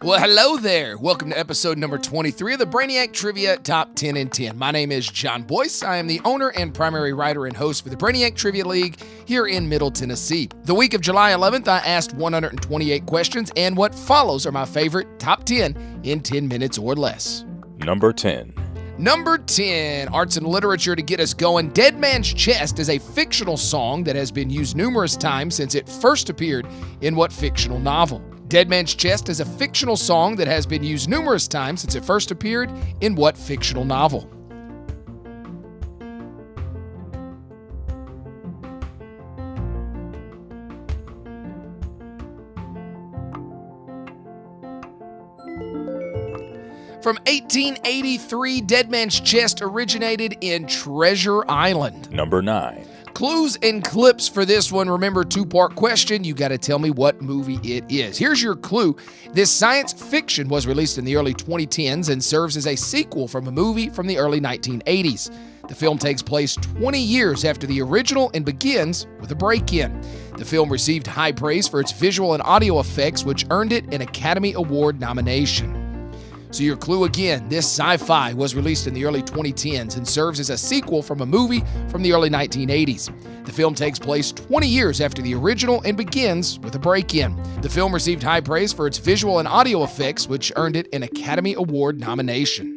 Well, hello there. Welcome to episode number 23 of the Brainiac Trivia Top 10 in 10. My name is John Boyce. I am the owner and primary writer and host for the Brainiac Trivia League here in Middle Tennessee. The week of July 11th, I asked 128 questions, and what follows are my favorite top 10 in 10 minutes or less. Number 10. Number 10, arts and literature to get us going. Dead Man's Chest is a fictional song that has been used numerous times since it first appeared in what fictional novel? Dead Man's Chest is a fictional song that has been used numerous times since it first appeared in what fictional novel? From 1883, Dead Man's Chest originated in Treasure Island. Number 9. Clues and clips for this one. Remember, two-part question. You got to tell me what movie it is. Here's your clue. This science fiction was released in the early 2010s and serves as a sequel from a movie from the early 1980s. The film takes place 20 years after the original and begins with a break-in. The film received high praise for its visual and audio effects, which earned it an Academy Award nomination. So your clue again, this sci-fi was released in the early 2010s and serves as a sequel from a movie from the early 1980s. The film takes place 20 years after the original and begins with a break-in. The film received high praise for its visual and audio effects, which earned it an Academy Award nomination.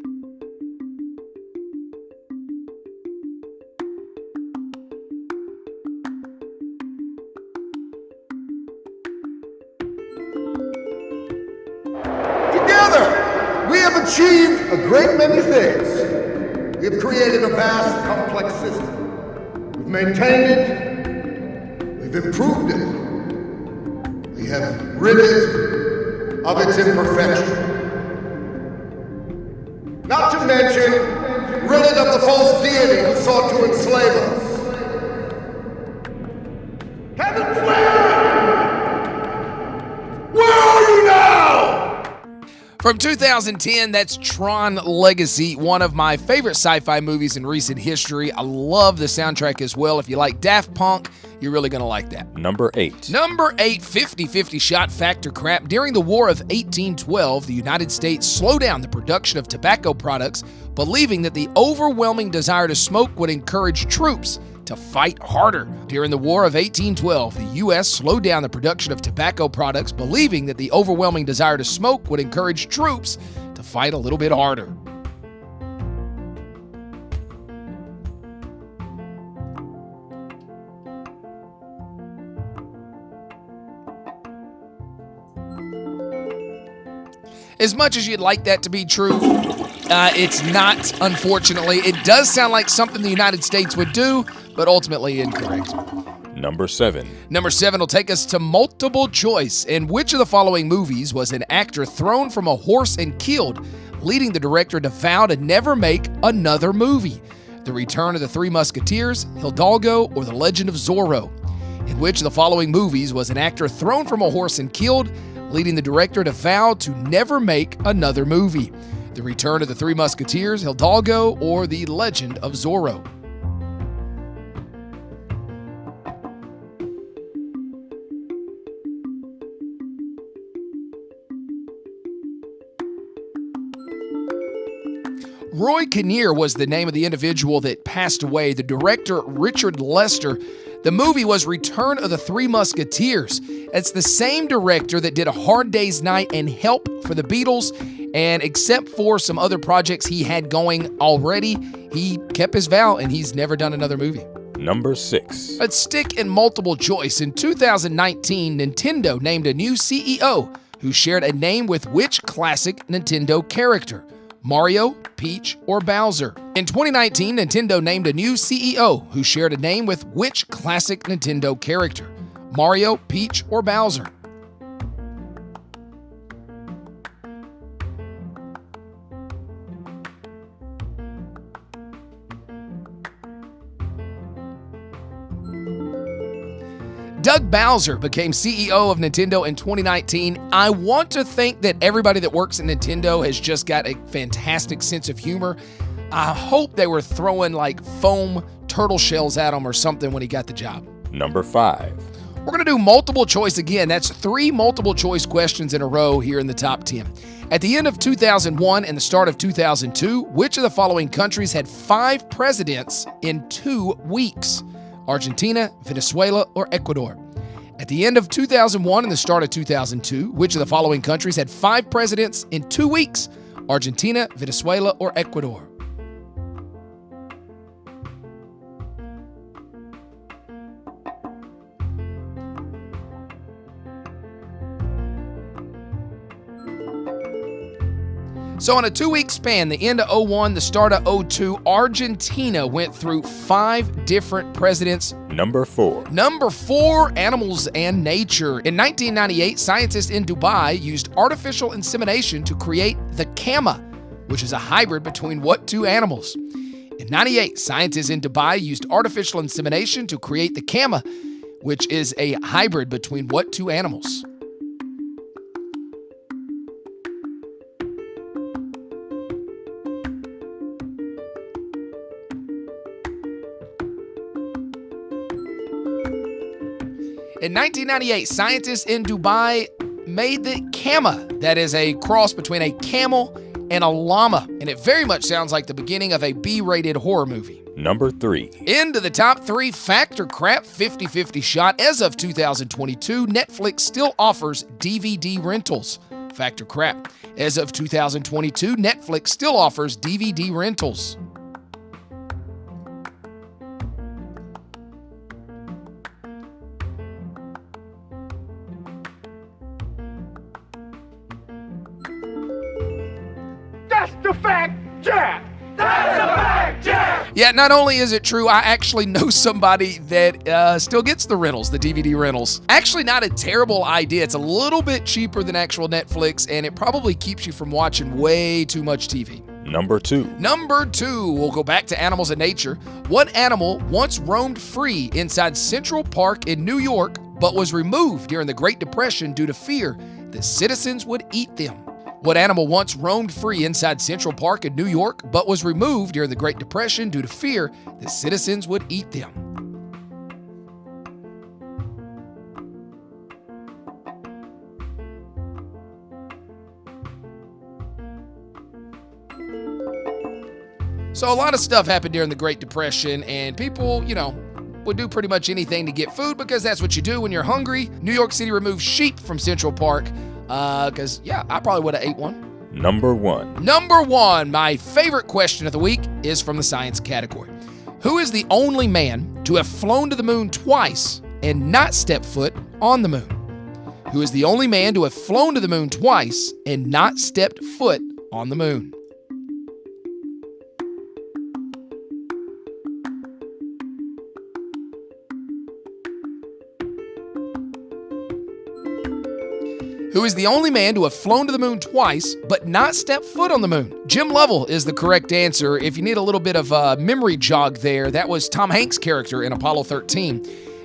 We have achieved a great many things. We have created a vast, complex system. We've maintained it. We've improved it. We have rid it of its imperfection. Not to mention, rid it of the false deity who sought to enslave us. Heavens, where are you now? From 2010, that's Tron Legacy, one of my favorite sci-fi movies in recent history. I love the soundtrack as well. If you like Daft Punk, you're really going to like that. Number 8. Number 8, 50-50 shot factor crap. During the War of 1812, the United States slowed down the production of tobacco products, believing that the overwhelming desire to smoke would encourage troops to fight harder. During the War of 1812, the U.S. slowed down the production of tobacco products, believing that the overwhelming desire to smoke would encourage troops to fight a little bit harder. As much as you'd like that to be true, it's not, unfortunately. It does sound like something the United States would do, but ultimately incorrect. Number 7. Number 7 will take us to multiple choice. In which of the following movies was an actor thrown from a horse and killed, leading the director to vow to never make another movie? The Return of the Three Musketeers, Hidalgo, or The Legend of Zorro? In which of the following movies was an actor thrown from a horse and killed, leading the director to vow to never make another movie? The Return of the Three Musketeers, Hidalgo, or The Legend of Zorro? Roy Kinnear was the name of the individual that passed away. The director, Richard Lester. The movie was Return of the Three Musketeers. It's the same director that did A Hard Day's Night and Help for the Beatles, and except for some other projects he had going already, he kept his vow and he's never done another movie. Number 6. Let's stick in multiple choice. In 2019, Nintendo named a new CEO who shared a name with which classic Nintendo character? Mario, Peach, or Bowser? In 2019, Nintendo named a new CEO who shared a name with which classic Nintendo character? Mario, Peach, or Bowser? Doug Bowser became CEO of Nintendo in 2019. I want to think that everybody that works at Nintendo has just got a fantastic sense of humor. I hope they were throwing like foam turtle shells at him or something when he got the job. Number 5. We're going to do multiple choice again. That's 3 multiple choice questions in a row here in the top 10. At the end of 2001 and the start of 2002, which of the following countries had 5 presidents in 2 weeks? Argentina, Venezuela, or Ecuador? At the end of 2001 and the start of 2002, which of the following countries had 5 presidents in 2 weeks? Argentina, Venezuela, or Ecuador? So in a 2-week span, the end of 01, the start of 02, Argentina went through 5 different presidents. Number 4. Number 4, animals and nature. In 1998, scientists in Dubai used artificial insemination to create the Camas, which is a hybrid between what 2 animals? In 98, scientists in Dubai used artificial insemination to create the Camas, which is a hybrid between what 2 animals? In 1998, scientists in Dubai made the Camas. That is a cross between a camel and a llama, and it very much sounds like the beginning of a B-rated horror movie. Number 3. Into the top 3, fact or crap 50-50 shot. As of 2022, Netflix still offers DVD rentals. Fact or crap. As of 2022, Netflix still offers DVD rentals. That's the fact, Jack! That's a fact, Jack! Yeah, not only is it true, I actually know somebody that still gets the rentals, the DVD rentals. Actually, not a terrible idea. It's a little bit cheaper than actual Netflix, and it probably keeps you from watching way too much TV. Number 2. Number 2, we'll go back to animals and nature. What animal once roamed free inside Central Park in New York, but was removed during the Great Depression due to fear that citizens would eat them? What animal once roamed free inside Central Park in New York, but was removed during the Great Depression due to fear that citizens would eat them? So a lot of stuff happened during the Great Depression, and people, would do pretty much anything to get food because that's what you do when you're hungry. New York City removed sheep from Central Park. Because, I probably would have ate one. Number 1. Number 1, my favorite question of the week is from the science category. Who is the only man to have flown to the moon twice and not step foot on the moon? Who is the only man to have flown to the moon twice and not stepped foot on the moon? Who is the only man to have flown to the moon twice but not stepped foot on the moon? Jim Lovell is the correct answer. If you need a little bit of a memory jog there, that was Tom Hanks' character in Apollo 13.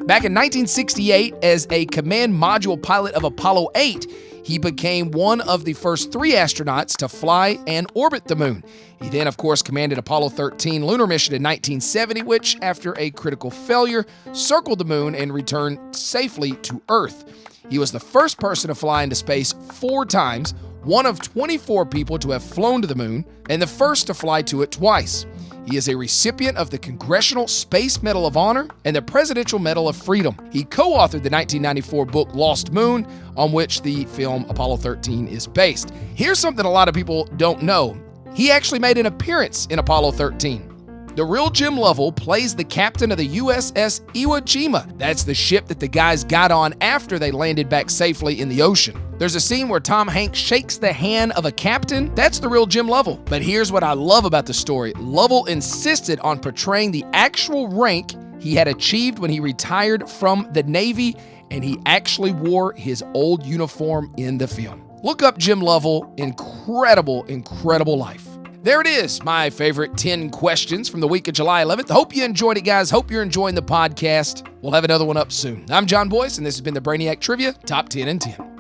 Back in 1968, as a command module pilot of Apollo 8, he became one of the first 3 astronauts to fly and orbit the moon. He then, of course, commanded Apollo 13 lunar mission in 1970, which, after a critical failure, circled the moon and returned safely to Earth. He was the first person to fly into space 4 times, one of 24 people to have flown to the moon, and the first to fly to it twice. He is a recipient of the Congressional Space Medal of Honor and the Presidential Medal of Freedom. He co-authored the 1994 book Lost Moon, on which the film Apollo 13 is based. Here's something a lot of people don't know. He actually made an appearance in Apollo 13. The real Jim Lovell plays the captain of the USS Iwo Jima. That's the ship that the guys got on after they landed back safely in the ocean. There's a scene where Tom Hanks shakes the hand of a captain. That's the real Jim Lovell. But here's what I love about the story. Lovell insisted on portraying the actual rank he had achieved when he retired from the Navy, and he actually wore his old uniform in the film. Look up Jim Lovell. Incredible, incredible life. There it is, my favorite 10 questions from the week of July 11th. Hope you enjoyed it, guys. Hope you're enjoying the podcast. We'll have another one up soon. I'm John Boyce, and this has been the Brainiac Trivia Top 10 and 10.